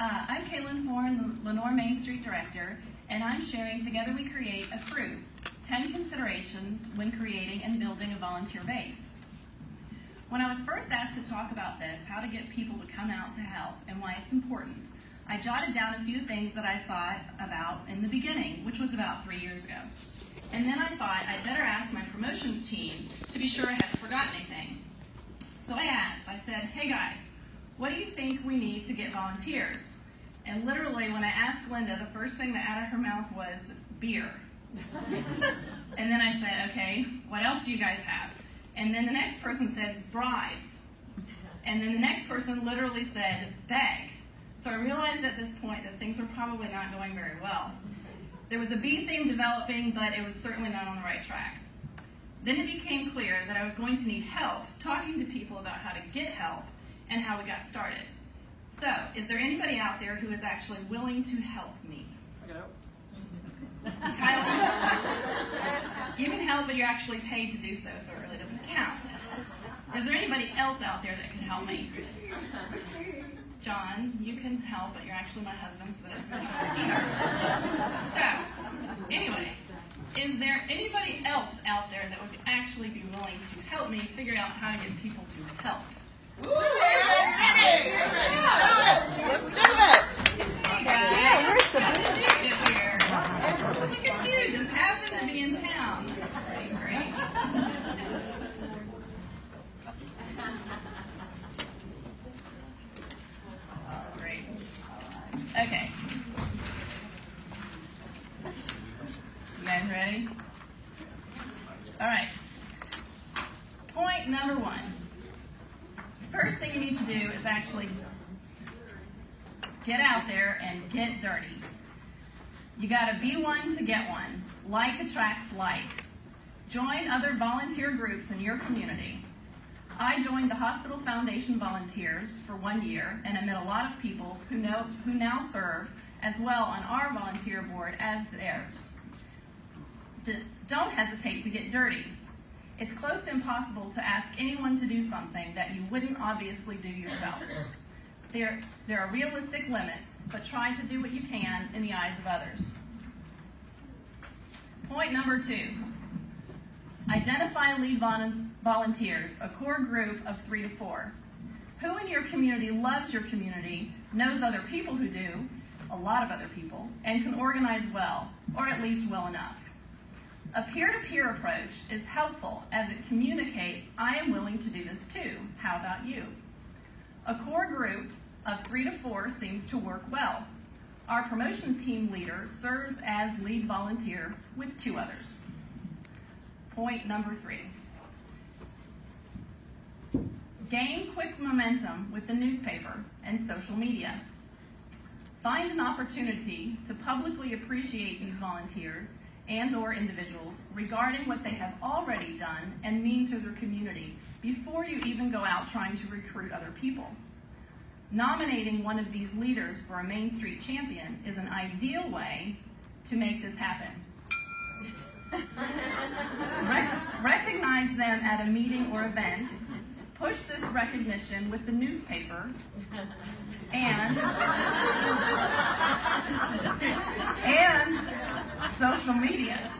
I'm Kaylin Horn, the Lenoir Main Street Director, and I'm sharing Together We Create a Crew, 10 considerations when creating and building a volunteer base. When I was first asked to talk about this, how to get people to come out to help and why it's important, I jotted down a few things that I thought about in the beginning, which was about 3 years ago. And then I thought I'd better ask my promotions team to be sure I hadn't forgotten anything. So I said, hey guys, what do you think we need to get volunteers? And literally, when I asked Linda, the first thing that out of her mouth was beer. And then I said, okay, what else do you guys have? And then the next person said bribes. And then the next person literally said beg. So I realized at this point that things were probably not going very well. There was a bee theme developing, but it was certainly not on the right track. Then it became clear that I was going to need help talking to people about how to get help and how we got started. So, is there anybody out there who is actually willing to help me? I can help. Kyle, you can help, but you're actually paid to do so, so it really doesn't count. Is there anybody else out there that can help me? John, you can help, but you're actually my husband, so that doesn't count either. So, anyway, is there anybody else out there that would actually be willing to help me figure out how to get people to help? Hey, let's do it! Hey guys, where's the dude here? Look at you, just happen to be in town. That's pretty great. Great. Okay. You guys ready? All right. Point number 1. First thing you need to do is actually get out there and get dirty. You gotta be one to get one. Like attracts like. Join other volunteer groups in your community. I joined the Hospital Foundation Volunteers for 1 year, and I met a lot of people who now serve as well on our volunteer board as theirs. Don't hesitate to get dirty. It's close to impossible to ask anyone to do something that you wouldn't obviously do yourself. There are realistic limits, but try to do what you can in the eyes of others. Point number 2. Identify lead volunteers, a core group of 3 to 4. Who in your community loves your community, knows other people who do, a lot of other people, and can organize well, or at least well enough. A peer-to-peer approach is helpful as it communicates, I am willing to do this too. How about you? A core group of 3 to 4 seems to work well. Our promotion team leader serves as lead volunteer with 2 others. Point number 3. Gain quick momentum with the newspaper and social media. Find an opportunity to publicly appreciate these volunteers and/or individuals regarding what they have already done and mean to their community before you even go out trying to recruit other people. Nominating one of these leaders for a Main Street champion is an ideal way to make this happen. Recognize them at a meeting or event, push this recognition with the newspaper, and social media.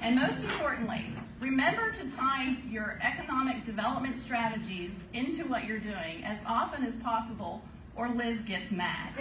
And most importantly, remember to tie your economic development strategies into what you're doing as often as possible, or Liz gets mad.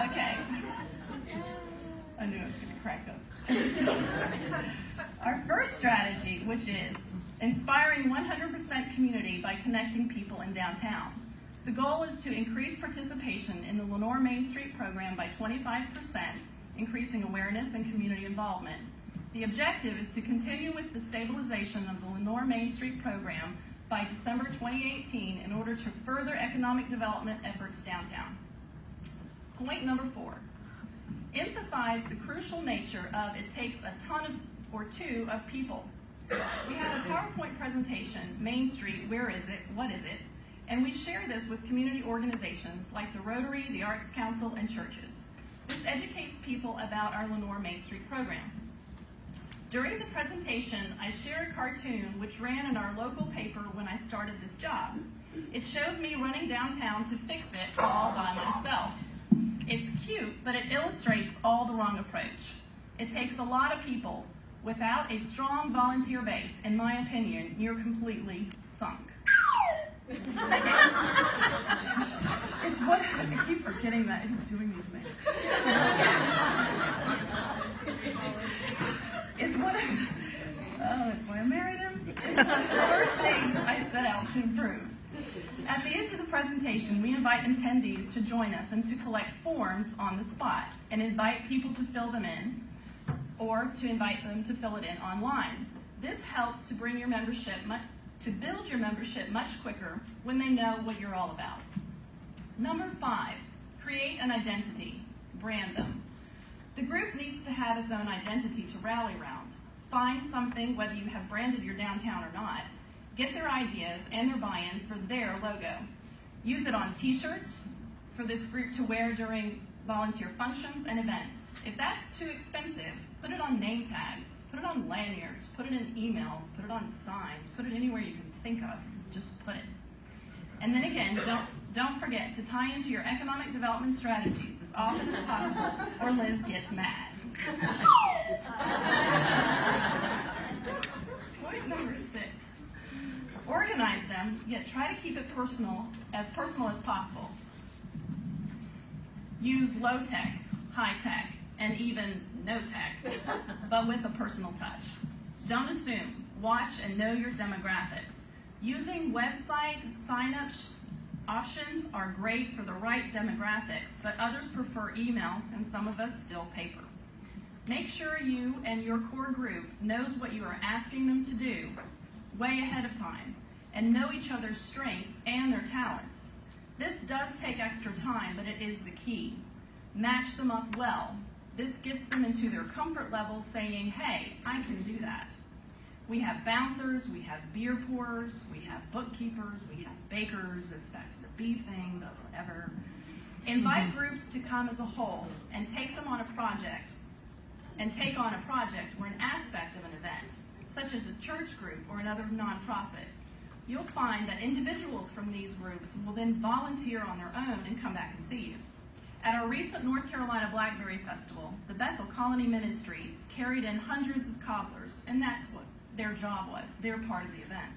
Okay. I knew I was going to crack up. Our first strategy, which is inspiring 100% community by connecting people in downtown. The goal is to increase participation in the Lenoir Main Street program by 25%, increasing awareness and community involvement. The objective is to continue with the stabilization of the Lenoir Main Street program by December 2018 in order to further economic development efforts downtown. Point number 4. Emphasize the crucial nature of it takes a ton or two of people. We have a PowerPoint presentation, Main Street, where is it, what is it? And we share this with community organizations like the Rotary, the Arts Council, and churches. This educates people about our Lenoir Main Street program. During the presentation, I share a cartoon which ran in our local paper when I started this job. It shows me running downtown to fix it all by myself. It's cute, but it illustrates all the wrong approach. It takes a lot of people. Without a strong volunteer base, in my opinion, you're completely sunk. It's what, I keep forgetting that he's doing these things. It's why I married him. It's one of the first things I set out to improve. At the end of the presentation, we invite attendees to join us and to collect forms on the spot and invite people to fill them in or to invite them to fill it in online. This helps to bring your membership, to build your membership much quicker when they know what you're all about. Number 5, create an identity, brand them. The group needs to have its own identity to rally around. Find something, whether you have branded your downtown or not. Get their ideas and their buy-in for their logo. Use it on t-shirts for this group to wear during volunteer functions and events. If that's too expensive, put it on name tags, put it on lanyards, put it in emails, put it on signs, put it anywhere you can think of. Just put it. And then again, don't forget to tie into your economic development strategies as often as possible, or Liz gets mad. Point number 6. Organize them, yet try to keep it personal as possible. Use low-tech, high-tech, and even no-tech, but with a personal touch. Don't assume. Watch and know your demographics. Using website sign-up options are great for the right demographics, but others prefer email, and some of us still paper. Make sure you and your core group knows what you are asking them to do way ahead of time, and know each other's strengths and their talents. This does take extra time, but it is the key. Match them up well. This gets them into their comfort level saying, hey, I can do that. We have bouncers, we have beer pourers, we have bookkeepers, we have bakers, it's back to the bee thing, the whatever. Invite groups to come as a whole and take them on a project, take on a project or an aspect of an event, such as a church group or another nonprofit. You'll find that individuals from these groups will then volunteer on their own and come back and see you. At our recent North Carolina Blackberry Festival, the Bethel Colony Ministries carried in hundreds of cobblers, and that's what their job was. They're part of the event.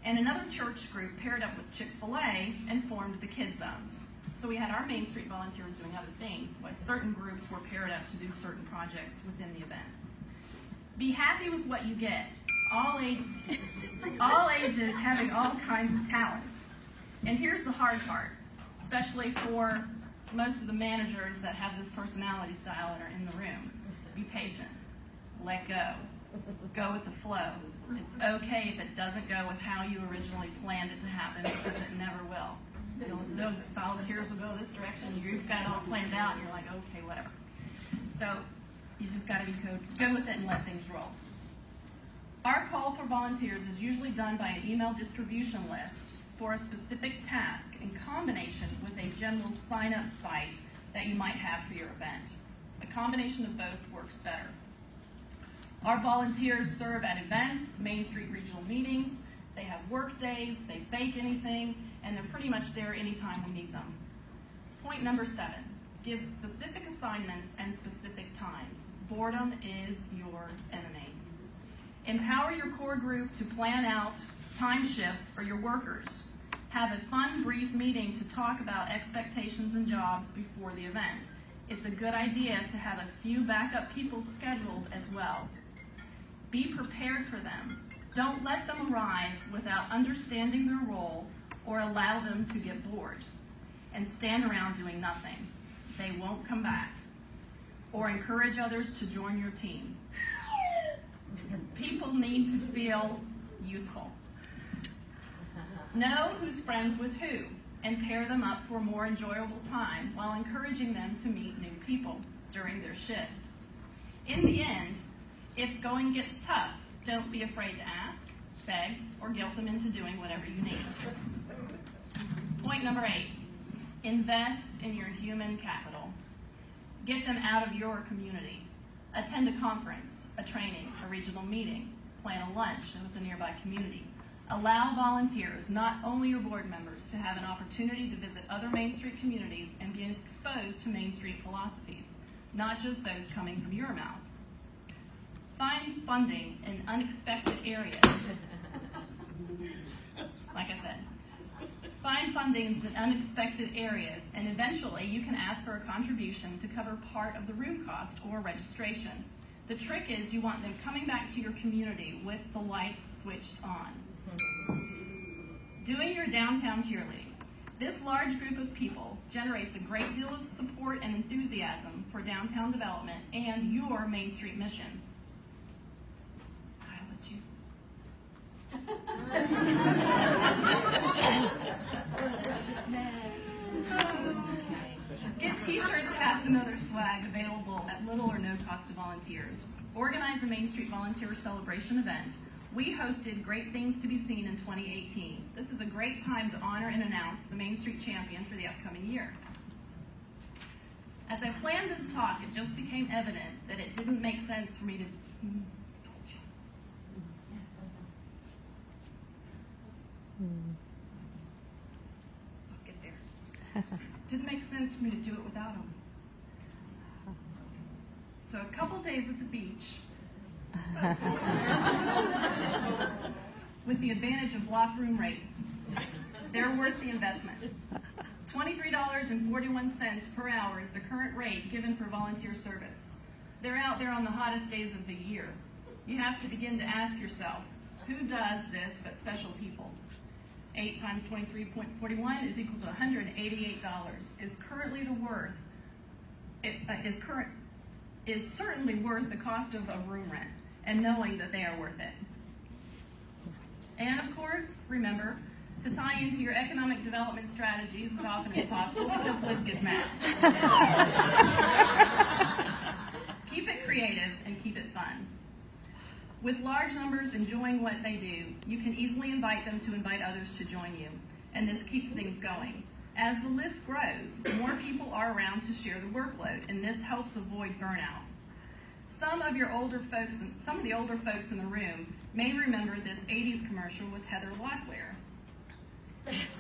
And another church group paired up with Chick-fil-A and formed the Kid Zones. So we had our Main Street volunteers doing other things, while certain groups were paired up to do certain projects within the event. Be happy with what you get. All ages having all kinds of talents. And here's the hard part, especially for most of the managers that have this personality style and are in the room. Be patient. Let go. Go with the flow. It's okay if it doesn't go with how you originally planned it to happen, because it never will. No volunteers will go this direction, you've got it all planned out, and you're like, okay, whatever. So you just got to be go with it and let things roll. Our call for volunteers is usually done by an email distribution list for a specific task in combination with a general sign-up site that you might have for your event. A combination of both works better. Our volunteers serve at events, Main Street regional meetings, they have work days, they bake anything, and they're pretty much there anytime we need them. Point number 7, give specific assignments and specific times. Boredom is your enemy. Empower your core group to plan out time shifts for your workers. Have a fun, brief meeting to talk about expectations and jobs before the event. It's a good idea to have a few backup people scheduled as well. Be prepared for them. Don't let them arrive without understanding their role or allow them to get bored and stand around doing nothing. They won't come back. Or encourage others to join your team. People need to feel useful. Know who's friends with who and pair them up for a more enjoyable time while encouraging them to meet new people during their shift. In the end, if going gets tough, don't be afraid to ask, beg, or guilt them into doing whatever you need. Point number 8, invest in your human capital. Get them out of your community. Attend a conference, a training, a regional meeting. Plan a lunch with a nearby community. Allow volunteers, not only your board members, to have an opportunity to visit other Main Street communities and be exposed to Main Street philosophies, not just those coming from your mouth. Find funding in unexpected areas. Like I said, find fundings in unexpected areas, and eventually you can ask for a contribution to cover part of the room cost or registration. The trick is you want them coming back to your community with the lights switched on. Doing your downtown cheerleading. This large group of people generates a great deal of support and enthusiasm for downtown development and your Main Street mission. Kyle, it's you. Get t-shirts, hats, and other swag available at little or no cost to volunteers. Organize a Main Street Volunteer Celebration event. We hosted Great Things to Be Seen in 2018. This is a great time to honor and announce the Main Street champion for the upcoming year. As I planned this talk, it just became evident that it didn't make sense for me to... I'll get there. Didn't make sense for me to do it without him. So a couple days at the beach, with the advantage of locker room rates. They're worth the investment. $23.41 per hour is the current rate given for volunteer service. They're out there on the hottest days of the year. You have to begin to ask yourself, who does this but special people? 8 times 23.41 is equal to $188. Is currently the worth, is certainly worth the cost of a room rent, and knowing that they are worth it. And of course, remember to tie into your economic development strategies as often as possible, because Liz gets mad. Keep it creative and keep it fun. With large numbers enjoying what they do, you can easily invite them to invite others to join you, and this keeps things going. As the list grows, more people are around to share the workload, and this helps avoid burnout. Some of the older folks in the room may remember this 80s commercial with Heather Locklear.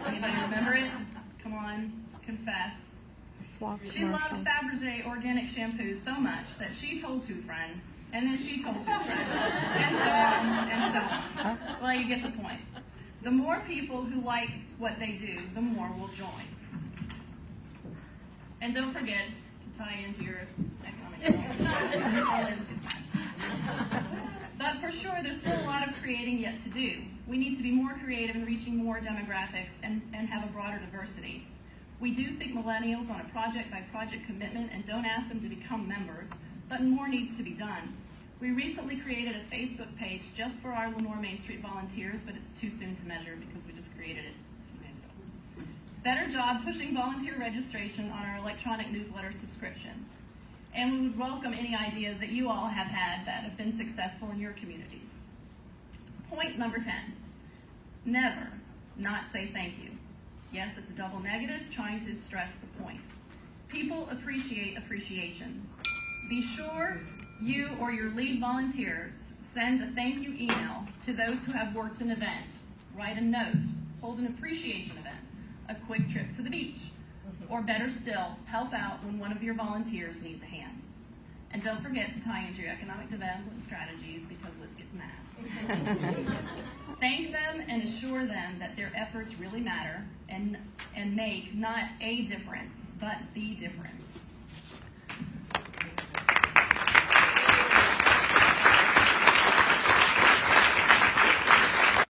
Anybody remember it? Come on, confess. She loved Fabergé organic shampoo so much that she told 2 friends, and then she told 2 friends, and so on, and so on. Well, you get the point. The more people who like what they do, the more will join. And don't forget to tie into your economic development. But for sure, there's still a lot of creating yet to do. We need to be more creative in reaching more demographics and have a broader diversity. We do seek millennials on a project-by-project commitment and don't ask them to become members, but more needs to be done. We recently created a Facebook page just for our Lenoir Main Street volunteers, but it's too soon to measure because we just created it a few days ago. Better job pushing volunteer registration on our electronic newsletter subscription. And we would welcome any ideas that you all have had that have been successful in your communities. Point number 10, never not say thank you. Yes, it's a double negative, trying to stress the point. People appreciate appreciation. Be sure you or your lead volunteers send a thank you email to those who have worked an event. Write a note, hold an appreciation event, a quick trip to the beach, or better still, help out when one of your volunteers needs a hand. And don't forget to tie into your economic development strategies because Liz gets mad. Thank them and assure them that their efforts really matter and make not a difference, but the difference.